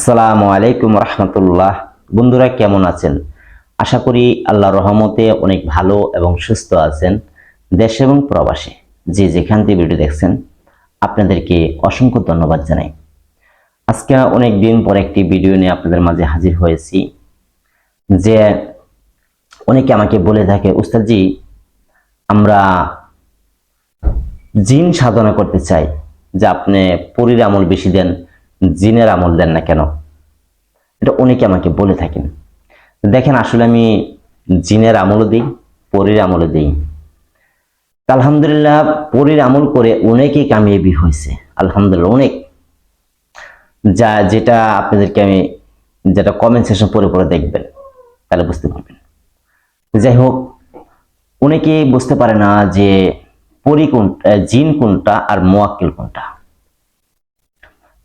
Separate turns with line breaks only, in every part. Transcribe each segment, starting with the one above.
আসসালামু আলাইকুম রহমতুল্লাহ। বন্ধুরা কেমন আছেন? আশা করি আল্লাহর রহমতে অনেক ভালো এবং সুস্থ আছেন। দেশ এবং প্রবাসে যে যেখান থেকে ভিডিও দেখছেন আপনাদেরকে অসংখ্য ধন্যবাদ জানাই। আজকে অনেক দিন পর একটি ভিডিও নিয়ে আপনাদের মাঝে হাজির হয়েছি। যে অনেকে আমাকে বলে থাকে, উস্তাদজি আমরা জিন সাধনা করতে চাই, যে আপনি পরীর আমল বেশি দেন, জিনের আমল দেন না কেন? এটা অনেকে আমাকে বলে থাকেন। দেখেন, আসলে আমি জিনের আমলও দিই, পরীর আমলও দিই। আলহামদুলিল্লাহ, পরীর আমল করে অনেকেই কামিয়াবি হয়েছে আলহামদুলিল্লাহ, অনেক। যেটা আপনাদেরকে আমি কমেন্ট সেকশন পরে পরে দেখবেন, তাহলে বুঝতে পারবেন। যাই হোক, অনেকেই বুঝতে পারে না যে পরী কোনটা, জিন কোনটা আর মুয়াক্কিল কোনটা।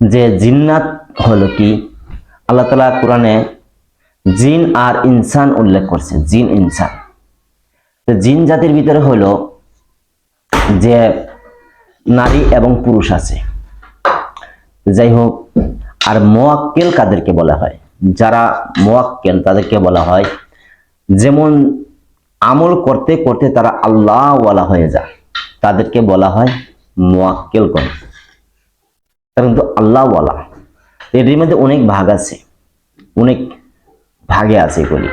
যে জিন্নাত হলো কি, আল্লাহ তাআলা কোরআনে জিন আর ইনসান উল্লেখ করছে, জিন ইনসান। তো জিন জাতির ভিতরে হলো যে নারী এবং পুরুষ আছে। যাই হোক, আর মুয়াক্কিল কাদেরকে বলা হয়? যারা মুয়াক্কিল তাদেরকে বলা হয় যেমন আমল করতে করতে তারা আল্লাহ ওয়ালা হয়ে যায়, তাদেরকে বলা হয় মুয়াক্কিল কোন। কিন্তু আল্লাহ ওয়ালা এর মধ্যে অনেক ভাগ আছে, অনেক ভাগে আছে এগুলি।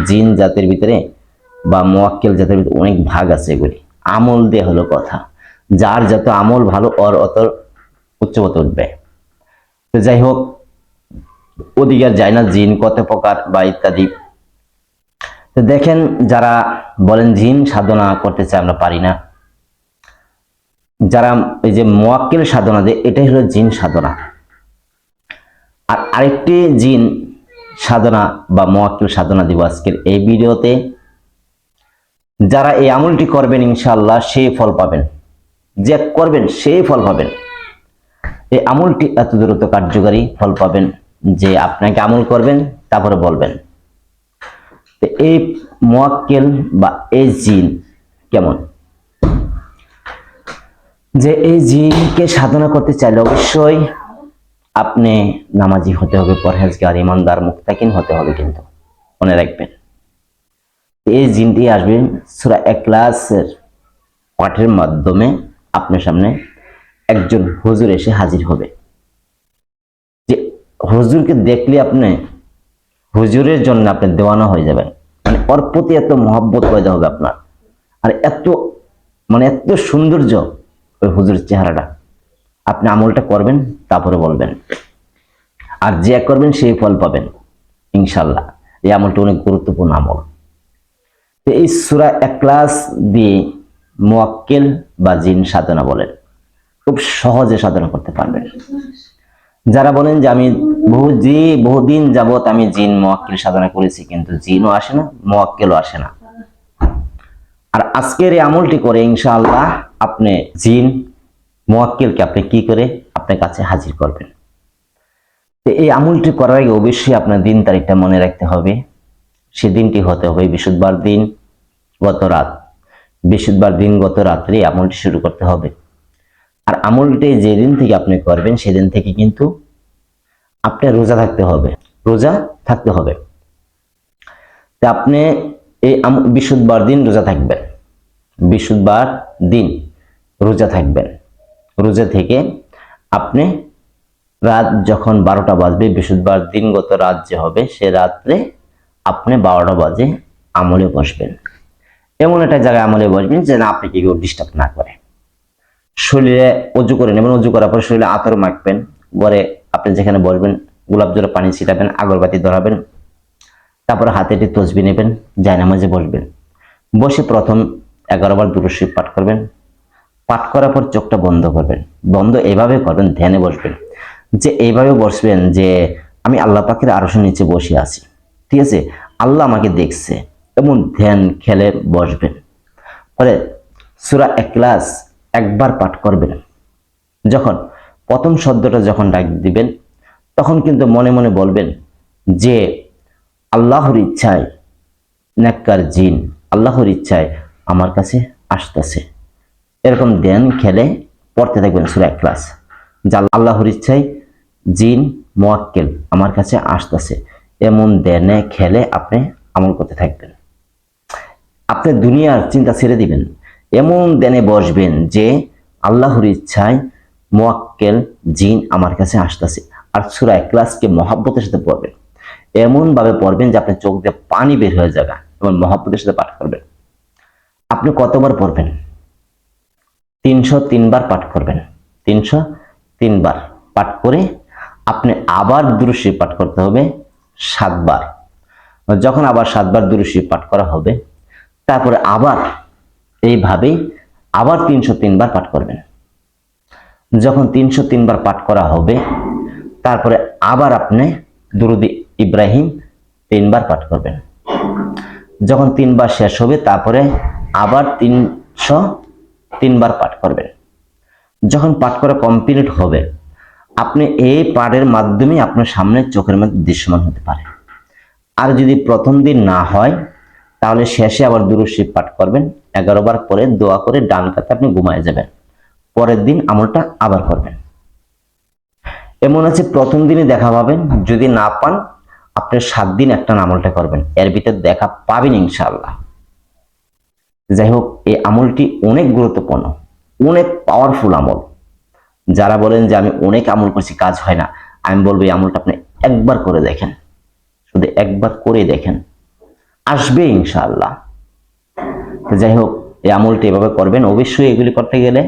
জিন জাতির ভিতরে বা মুয়াক্কিল জাতির ভিতরে অনেক ভাগ আছে এগুলি। আমল দিয়ে হলো কথা, যার যত আমল ভালো ওর অত উচ্চপথে উঠবে। তো যাই হোক, ওদিকে যায় না জিন কত প্রকার বা ইত্যাদি। তো দেখেন, যারা বলেন জিন সাধনা করতে চায় আমরা পারি না, যারা এই যে মুয়াক্কিল সাধনা দেয়, এটাই হলো জিন সাধনা। আর আরেকটি জিন সাধনা বা মুয়াক্কিল সাধনা দিব আজকের এই ভিডিওতে। যারা এই আমলটি করবেন ইনশাআল্লাহ সেই ফল পাবেন, যে করবেন সেই ফল পাবেন। এই আমলটি এত দ্রুত কার্যকারী ফল পাবেন যে আপনাকে আমল করবেন তারপরে বলবেন। তো এই মুয়াক্কিল বা এই জিন কেমন? যে এই জিনকে সাধনা করতে চাইলে অবশ্যই আপনি নামাজি হতে হবে, পরহেজগার, ইমানদার, মুত্তাকিন হতে হবে। কিন্তু মনে রাখবেন, এই জিনটি আসবেন সূরা ইখলাসের পাঠের মাধ্যমে আপনার সামনে একজন হুজুর এসে হাজির হবে। যে হুজুরকে দেখলে আপনি হুজুরের জন্য আপনি দেওয়ানা হয়ে যাবেন, মানে ওর প্রতি এত মহব্বত পয়দা হবে আপনার। আর এত এত সৌন্দর্য ওই হুজুরের চেহারাটা। আপনি আমলটা করবেন তারপরে বলবেন, আর যে করবেন সেই ফল পাবেন ইনশাআল্লাহ। এই আমলটা অনেক গুরুত্বপূর্ণ আমল। এই সূরা ইখলাস দিয়ে মুয়াক্কিল বা জিন সাধনা বলেন, খুব সহজে সাধনা করতে পারবেন। যারা বলেন যে আমি বহুদিন যাবত আমি জিন মুয়াক্কিল সাধনা করেছি, কিন্তু জিনও আসে না, মুয়াক্কিলও আসে না। আর আজকের এই আমলটি করে ইনশাআল্লাহ আপনি জিন মুয়াক্কিলকে আপনি কি করে আপনার কাছে হাজির করবেন। তো এই আমলটি করার আগে অবশ্যই আপনার দিন তারিখটা মনে রাখতে হবে। সে দিনটি হতে হবে বৃহস্পতিবার দিন গত রাত, বৃহস্পতিবার দিন গত রাত্রে আমলটি শুরু করতে হবে। আর আমলটি যেদিন থেকে আপনি করবেন সেদিন থেকে কিন্তু আপনার রোজা থাকতে হবে, রোজা থাকতে হবে। তা আপনি এই বৃহস্পতিবার দিন রোজা থাকবেন, বৃহস্পতিবার দিন রোজা থাকবেন। রোজা থেকে আপনি রাত যখন 12টা বাজবে, বৃহস্পতিবার দিন গত রাত যে হবে সে রাত্রে আপনি 12টা বাজে আমলে বসবেন। এমন একটা জায়গায় আমলে বসবেন যে না আপনাকে কেউ ডিস্টার্ব না করে। শরীরে অজু করে নেবেন, অজু করার পর শরীরে আতর মাখবেন। ঘরে আপনি যেখানে বসবেন গোলাপ জলে পানি ছিটাবেন, আগরবাতি ধরাবেন। তারপরে হাতে একটি তসবিহ নেবেন, জায়নামাজে বসবেন। বসে প্রথম 11 বার দুরূদ শরীফ পাঠ করবেন। পাঠ করার পর চোখটা বন্ধ করবেন। বন্ধ এইভাবে করবেন, ধ্যানে বসবেন। যে এইভাবে বসবেন যে আমি আল্লাহ পাকের আরশের নিচে বসে আছি, ঠিক আছে, আল্লাহ আমাকে দেখছে, এমন ধ্যান খেলে বসবেন। পরে সূরা ইখলাস একবার পাঠ করবেন। যখন প্রথম শব্দটা যখন ডাক দিবেন তখন কিন্তু মনে মনে বলবেন যে আল্লাহর ইচ্ছায় নেককার জিন আল্লাহর ইচ্ছায় আমার কাছে আসতেছে। এরকম ধ্যান খেলে পড়তে থাকবেন সূরা ইখলাস। যা আল্লাহর ইচ্ছায় জিন মুয়াক্কেল আমার কাছে আসতেছে, এমন দেনে খেলে আপনি আমল করতে থাকবেন। আপনি দুনিয়ার চিন্তা ছেড়ে দিবেন, এমন দেনে বসবেন যে আল্লাহর ইচ্ছায় মুয়াক্কেল জিন আমার কাছে আসতেছে। আর সূরা ইখলাসকে মহব্বতের সাথে পড়বেন, এমন ভাবে পড়বেন যে আপনার চোখ দিয়ে পানি বের হয়ে যাবে, এবং মহব্বতের সাথে পাঠ করবেন। আপনি কতবার পড়বেন? 303 বার পাঠ করবেন। 303 বার পাঠ করে আপনি আবার দুরূদ শরীফ পাঠ করতে হবে 7 বার। যখন আবার 7 বার দুরূদ শরীফ পাঠ করা হবে, তারপরে আবার এইভাবেই আবার 303 বার পাঠ করবেন। যখন 303 বার পাঠ করা হবে, তারপরে আবার আপনি দুরূদ ইব্রাহিম 3 বার পাঠ করবেন। যখন 3 বার শেষ হবে, তারপরে আবার 303 বার পাঠ করবেন। যখন পাঠ করা কমপ্লিট হবে, আপনি এই পাঠের মাধ্যমে আপনার সামনে চোখের মধ্যে দৃশ্যমান হতে পারে। আর যদি প্রথম দিন না হয়, তাহলে শেষে আবার দুরূদ শরীফ পাঠ করবেন 11 বার, পরে দোয়া করে ডান কাতে আপনি ঘুমায় যাবেন। পরের দিন আমলটা আবার করবেন। এমন আছে প্রথম দিনে দেখা পাবেন, যদি না পান আপনি 7 দিন একটা আমলটা করবেন, এর ভিতরে দেখা পাবেন ইনশাআল্লাহ। যাই হোক, এই আমলটি অনেক গুরুত্বপূর্ণ, অনেক পাওয়ারফুল আমল। যারা বলেন যে আমি অনেক আমল করছি কাজ হয় না, আমি বলবো এই আমলটা আপনি একবার করে দেখেন, শুধু একবার করে দেখেন, আসবে ইনশাআল্লাহ। যাই হোক, এই আমলটি এভাবে করবেন। অবশ্যই এগুলি করতে গেলে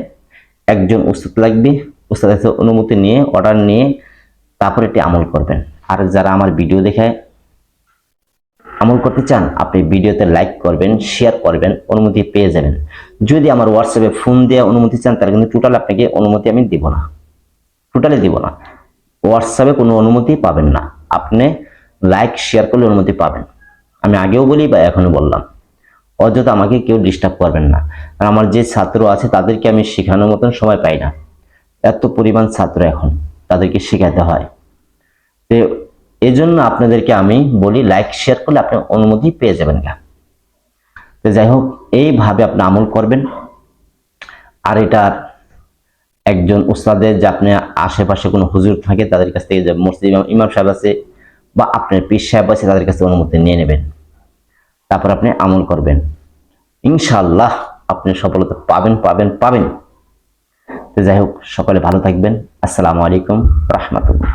একজন উস্তাদ লাগবে, উস্তাদের অনুমতি নিয়ে, অর্ডার নিয়ে তারপরে এটি আমল করবেন। আর যারা আমার ভিডিও দেখে আমল করতে চান, আপনি ভিডিওতে লাইক করবেন, শেয়ার করবেন, অনুমতি পেয়ে যাবেন। যদি আমার হোয়াটসঅ্যাপে ফোন দিয়ে অনুমতি চান, তাহলে কিন্তু টোটাল আপনাকে অনুমতি আমি দিব না, টোটালি দিব না। হোয়াটসঅ্যাপে কোনো অনুমতি পাবেন না, আপনি লাইক শেয়ার করলে অনুমতি পাবেন। আমি আগেও বলি বা এখনো বললাম, অযথা আমাকে কেউ ডিস্টার্ব করবেন না। আর আমার যে ছাত্র আছে তাদেরকে আমি শেখানোর মতন সময় পাই না, এত পরিমাণ ছাত্র এখন, তাদেরকে শেখাতে হয়। তো এই জন্য আপনাদেরকে আমি বলি লাইক শেয়ার করলে আপনি অনুমতি পেয়ে যাবেন না। তো যাই হোক, এইভাবে আপনি আমল করবেন। আর এটা একজন উস্তাদের, যে আপনি আশেপাশে কোনো হুজুর থাকে তাদের কাছ থেকে, যে মসজিদ ইমাম সাহেব আছে বা আপনার পীর সাহেব আছে, তাদের কাছে অনুমতি নিয়ে নেবেন। তারপর আপনি আমল করবেন, ইনশাআল্লাহ আপনি সফলতা পাবেন পাবেন পাবেন। তো যাই হোক, সকলে ভালো থাকবেন। আসসালামু আলাইকুম রাহমাতুল্লাহ।